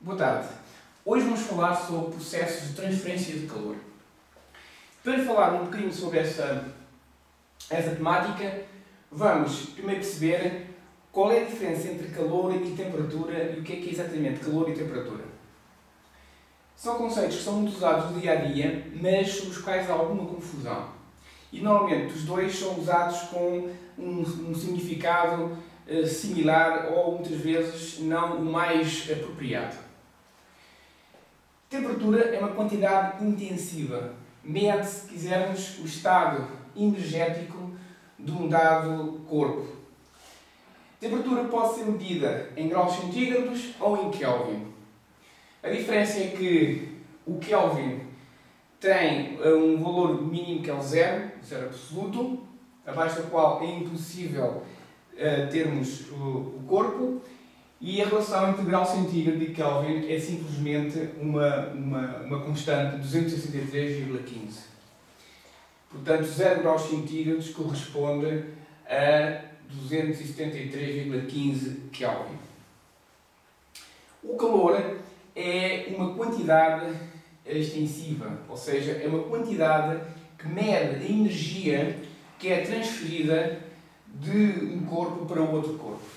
Boa tarde. Hoje vamos falar sobre processos de transferência de calor. Para falar um bocadinho sobre essa temática, vamos primeiro perceber qual é a diferença entre calor e temperatura e o que é exatamente calor e temperatura. São conceitos que são muito usados no dia a dia, mas sobre os quais há alguma confusão. E normalmente os dois são usados com um significado similar ou muitas vezes não o mais apropriado. Temperatura é uma quantidade intensiva, mede, se quisermos, o estado energético de um dado corpo. Temperatura pode ser medida em graus centígrados ou em Kelvin. A diferença é que o Kelvin tem um valor mínimo que é o zero absoluto, abaixo do qual é impossível termos o corpo, e a relação entre grau centígrado e Kelvin é simplesmente uma constante de 263,15. Portanto, 0 graus centígrados corresponde a 273,15 Kelvin. O calor é uma quantidade extensiva, ou seja, é uma quantidade que mede a energia que é transferida de um corpo para o outro corpo.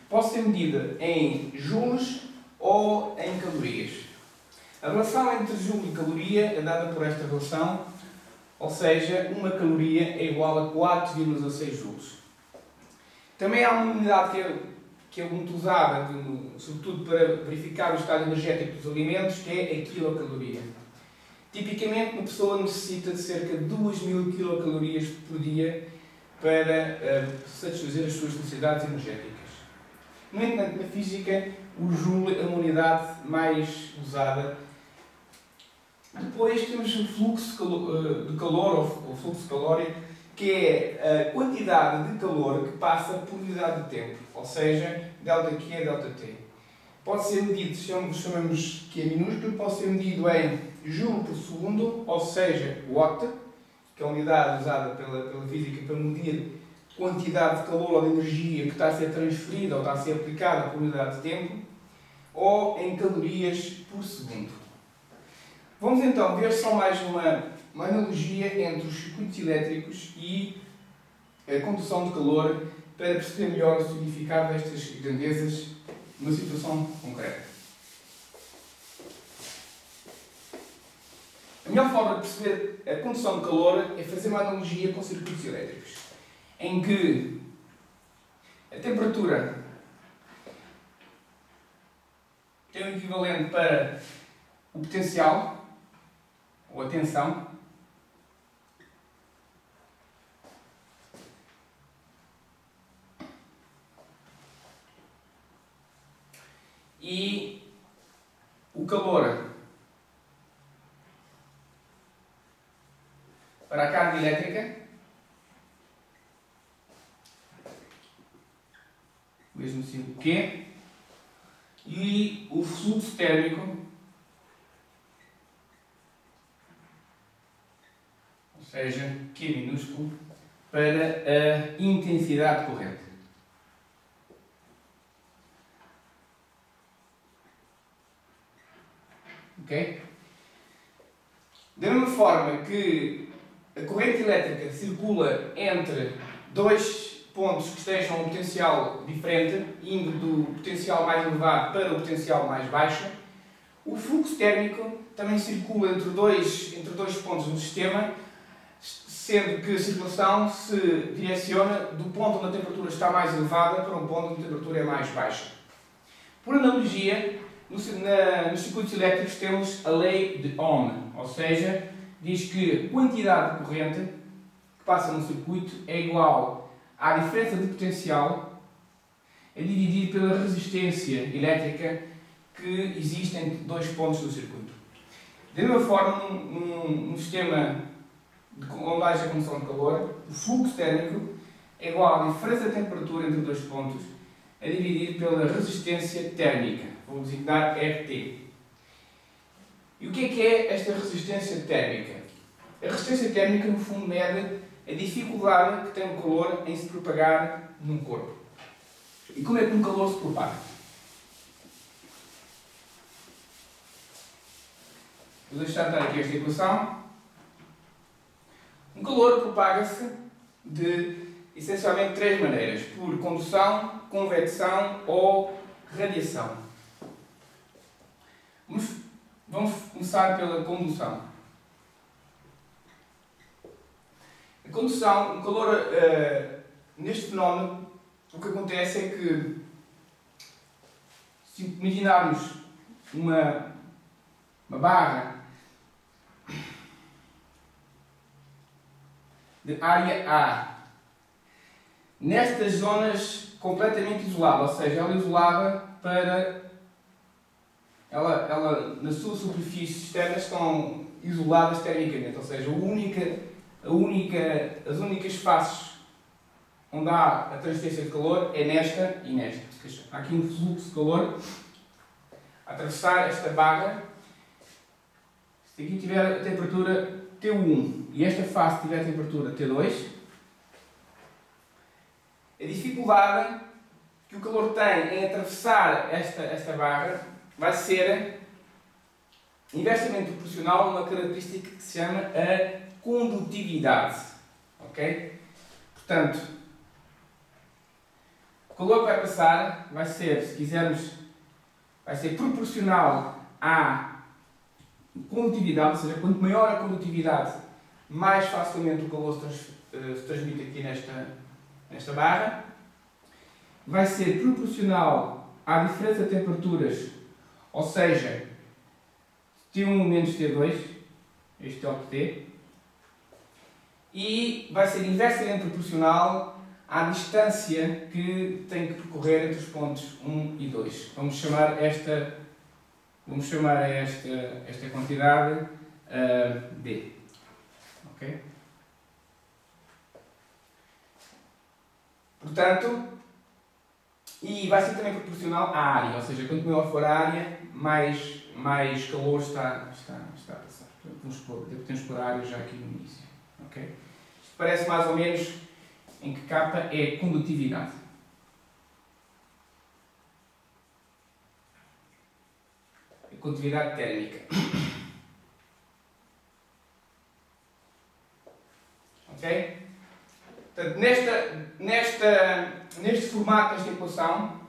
Pode ser medida em joules ou em calorias. A relação entre joule e caloria é dada por esta relação, ou seja, uma caloria é igual a 4,16 joules. Também há uma unidade que é muito usada, sobretudo para verificar o estado energético dos alimentos, que é a quilocaloria. Tipicamente, uma pessoa necessita de cerca de 2.000 quilocalorias por dia para satisfazer as suas necessidades energéticas. No entanto, na física, o joule é uma unidade mais usada. Depois temos o fluxo de calor, ou fluxo calórico, que é a quantidade de calor que passa por unidade de tempo, ou seja, ΔQ é ΔT. Pode ser medido, chamamos que é minúsculo, pode ser medido em joule por segundo, ou seja, watt, que é a unidade usada pela física para medir quantidade de calor ou de energia que está a ser transferida ou está a ser aplicada por unidade de tempo, ou em calorias por segundo. Vamos então ver só mais uma analogia entre os circuitos elétricos e a condução de calor para perceber melhor o significado destas grandezas numa situação concreta. A melhor forma de perceber a condução de calor é fazer uma analogia com circuitos elétricos, em que a temperatura tem um equivalente para o potencial, ou a tensão, e o calor para a carga elétrica, mesmo símbolo Q, e o fluxo térmico, ou seja, Q minúsculo, para a intensidade de corrente. Ok? Da mesma forma que a corrente elétrica circula entre dois pontos que estejam a um potencial diferente, indo do potencial mais elevado para o potencial mais baixo, o fluxo térmico também circula entre dois pontos do sistema, sendo que a circulação se direciona do ponto onde a temperatura está mais elevada para um ponto onde a temperatura é mais baixa. Por analogia, nos circuitos elétricos temos a lei de Ohm, ou seja, diz que a quantidade de corrente que passa no circuito é igual à diferença de potencial a dividir pela resistência elétrica que existe entre dois pontos do circuito. Da mesma forma, num sistema onde haja condução de calor, o fluxo térmico é igual à diferença de temperatura entre dois pontos a dividir pela resistência térmica. Vou designar RT. E o que é esta resistência térmica? A resistência térmica, no fundo, mede a dificuldade que tem o calor em se propagar num corpo. E como é que um calor se propaga? Vou deixar estar aqui esta equação. Um calor propaga-se de essencialmente três maneiras: por condução, convecção ou radiação. Vamos começar pela condução. A condução, o calor, neste fenómeno, o que acontece é que, se imaginarmos uma barra de área A, nestas zonas completamente isolada, ou seja, ela isolada para... Ela na sua superfície externa estão isoladas termicamente, ou seja, as únicas faces onde há a transferência de calor é nesta e nesta. Ou seja, há aqui um fluxo de calor a atravessar esta barra. Se aqui tiver a temperatura T1 e esta face tiver a temperatura T2, a dificuldade que o calor tem em atravessar esta barra vai ser inversamente proporcional a uma característica que se chama a condutividade. Ok? Portanto, o calor que vai passar vai ser, se quisermos, vai ser proporcional à condutividade, ou seja, quanto maior a condutividade, mais facilmente o calor se transmite aqui nesta barra. Vai ser proporcional à diferença de temperaturas, ou seja, T1 menos T2, este é o T, e vai ser inversamente proporcional à distância que tem que percorrer entre os pontos 1 e 2. Vamos chamar esta quantidade D. Ok? Portanto, e vai ser também proporcional à área, ou seja, quanto maior for a área, mais calor está a passar. Portanto, temos por a área já aqui no início. Okay? Isto parece mais ou menos em que capa é condutividade. A condutividade térmica. Ok? Portanto, neste formato desta equação,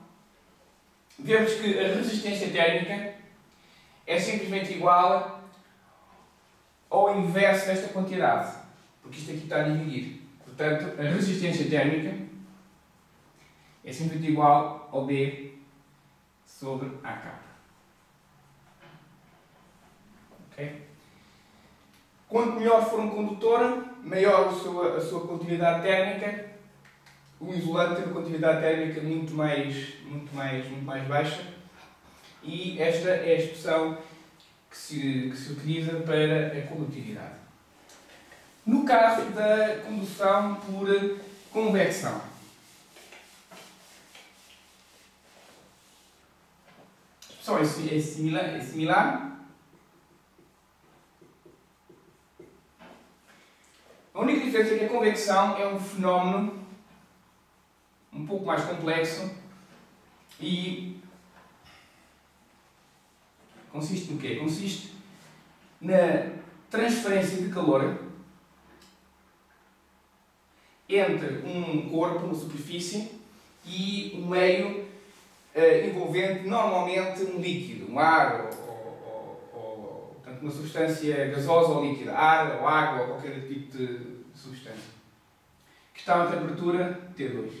vemos que a resistência térmica é simplesmente igual ao inverso desta quantidade, porque isto aqui está a dividir. Portanto, a resistência térmica é simplesmente igual ao B sobre AK. Ok? Quanto melhor for um condutor, maior a sua condutividade térmica. O isolante tem uma condutividade térmica muito mais baixa. E esta é a expressão que se utiliza para a condutividade. No caso da condução por convecção, a expressão é similar. A única diferença é que a convecção é um fenómeno um pouco mais complexo e consiste no quê? Consiste na transferência de calor entre um corpo, uma superfície, e um meio envolvente normalmente um líquido, um ar ou portanto, uma substância gasosa ou líquida, ar ou água ou qualquer tipo de substância, que está a temperatura T2.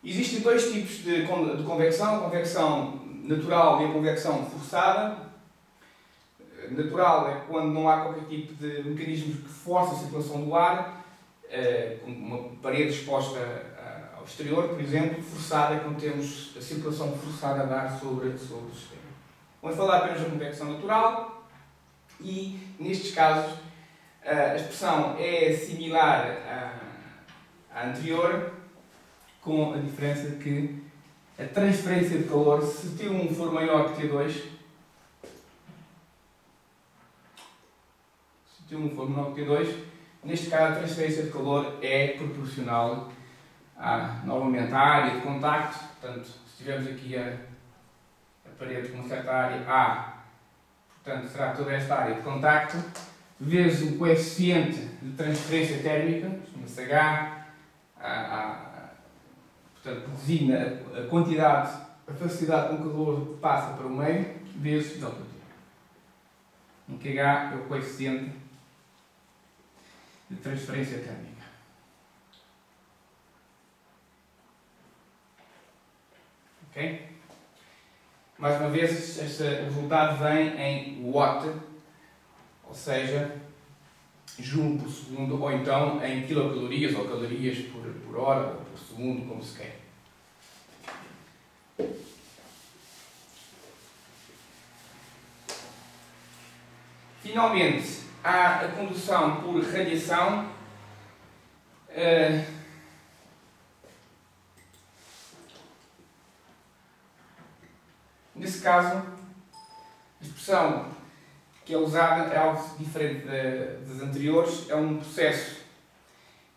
Existem dois tipos de convecção: a convecção natural e a convecção forçada. Natural é quando não há qualquer tipo de mecanismo que force a circulação do ar, como uma parede exposta ao exterior, por exemplo. Forçada é quando temos a circulação forçada de ar sobre o sistema. Vamos falar apenas da convecção natural e, nestes casos, a expressão é similar à anterior, com a diferença que a transferência de calor, se T1 for maior que T2, se T1 for menor que T2, neste caso a transferência de calor é proporcional novamente à área de contacto. Portanto, se tivermos aqui a parede com uma certa área A, portanto será toda esta área de contacto, vezes o coeficiente de transferência térmica, chama-se H, portanto designa a quantidade, a facilidade com que o calor passa para o meio, vezes ΔT. Em que H é o coeficiente de transferência térmica. Ok? Mais uma vez, este resultado vem em watt, ou seja, joule por segundo, ou então em quilocalorias ou calorias por hora ou por segundo, como se quer. Finalmente, há a condução por radiação. Nesse caso, a expressão que é usada é algo diferente das anteriores. É um processo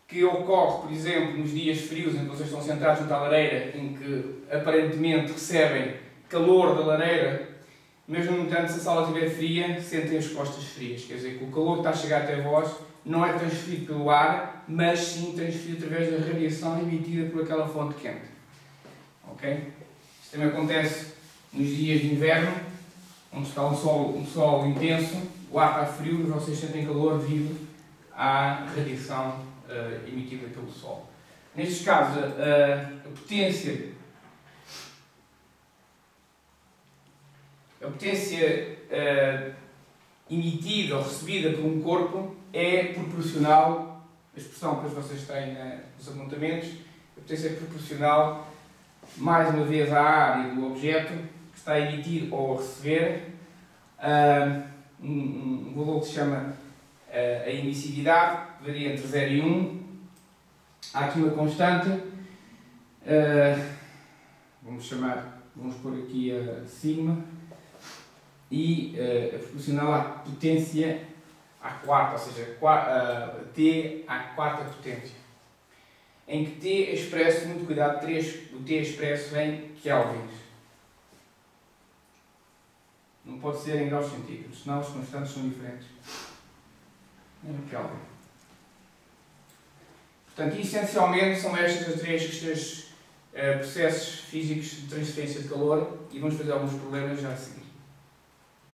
que ocorre, por exemplo, nos dias frios em que vocês estão sentados junto à lareira, em que aparentemente recebem calor da lareira, mas no entanto, se a sala estiver fria, sentem as costas frias. Quer dizer que o calor que está a chegar até vós não é transferido pelo ar, mas sim transferido através da radiação emitida por aquela fonte quente. Ok? Isto também acontece nos dias de inverno, onde está um sol intenso, o ar está frio e vocês sentem calor devido à radiação emitida pelo sol. Nestes casos, a potência emitida ou recebida por um corpo é proporcional, a expressão que vocês têm nos apontamentos, a potência é proporcional, mais uma vez, à área do objeto que está a emitir ou a receber, um valor que se chama a emissividade, que varia entre 0 e 1. Há aqui uma constante, vamos pôr aqui a sigma, e é proporcional à potência à quarta, ou seja, T à quarta potência. Em que T é expresso, muito cuidado, o T é expresso em kelvins. Não pode ser em graus centígrados, senão as constantes são diferentes. Em Kelvin. Portanto, essencialmente são estas as três processos físicos de transferência de calor, e vamos fazer alguns problemas já a seguir.